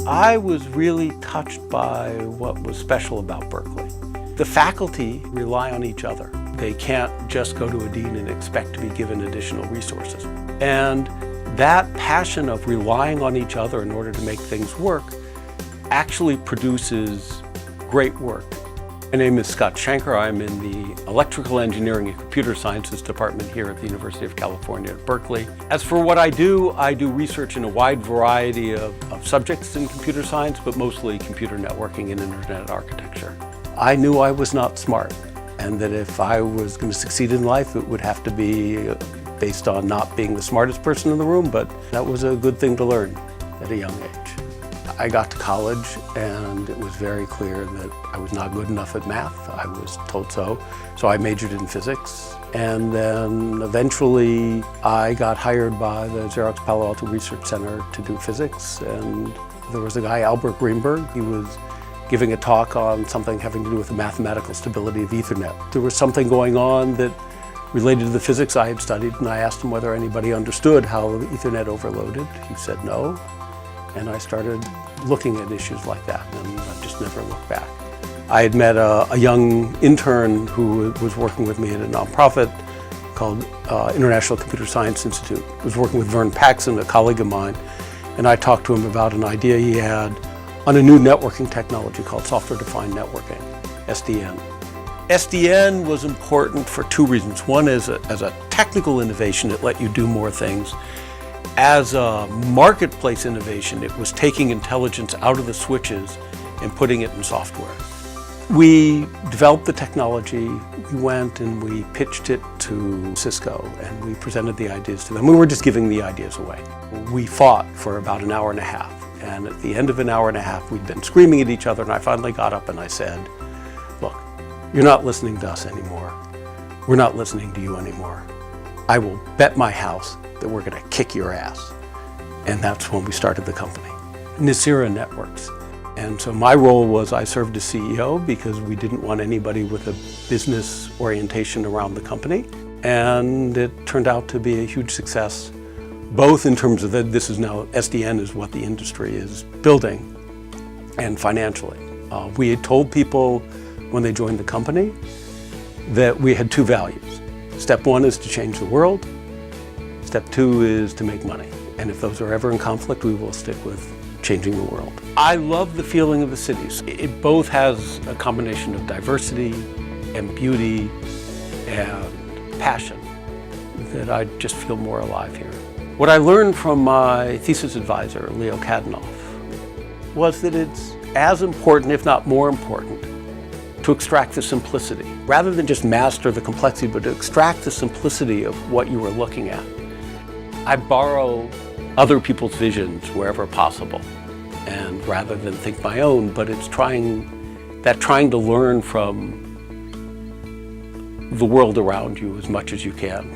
I was really touched by what was special about Berkeley. The faculty rely on each other. They can't just go to a dean and expect to be given additional resources. And that passion of relying on each other in order to make things work actually produces great work. My name is Scott Shanker. I'm in the Electrical Engineering and Computer Sciences Department here at the University of California at Berkeley. As for what I do research in a wide variety of subjects in computer science, but mostly computer networking and internet architecture. I knew I was not smart, and that if I was going to succeed in life, it would have to be based on not being the smartest person in the room, but that was a good thing to learn at a young age. I got to college and it was very clear that I was not good enough at math. I was told so. So I majored in physics. And then eventually I got hired by the Xerox Palo Alto Research Center to do physics. And there was a guy, Albert Greenberg. He was giving a talk on something having to do with the mathematical stability of Ethernet. There was something going on that related to the physics I had studied, and I asked him whether anybody understood how Ethernet overloaded. He said no. And I started looking at issues like that, and I just never looked back. I had met a young intern who was working with me at a nonprofit called International Computer Science Institute. I was working with Vern Paxson, a colleague of mine, and I talked to him about an idea he had on a new networking technology called software-defined networking, SDN. SDN was important for two reasons. One is as a technical innovation, it let you do more things. As a marketplace innovation, it was taking intelligence out of the switches and putting it in software. We developed the technology, we went and we pitched it to Cisco and we presented the ideas to them. We were just giving the ideas away. We fought for about an hour and a half, and at the end of an hour and a half we'd been screaming at each other, and I finally got up and I said, look, you're not listening to us anymore. We're not listening to you anymore. I will bet my house that we're going to kick your ass. And that's when we started the company, Nicira Networks. And so my role was I served as CEO because we didn't want anybody with a business orientation around the company. And it turned out to be a huge success, both in terms of that this is now, SDN is what the industry is building, and financially. We had told people when they joined the company that we had two values. Step one is to change the world. Step two is to make money. And if those are ever in conflict, we will stick with changing the world. I love the feeling of the cities. It both has a combination of diversity and beauty and passion that I just feel more alive here. What I learned from my thesis advisor, Leo Kadanoff, was that it's as important, if not more important, to extract the simplicity. Rather than just master the complexity, but to extract the simplicity of what you were looking at. I borrow other people's visions wherever possible, and rather than think my own, but it's trying to learn from the world around you as much as you can.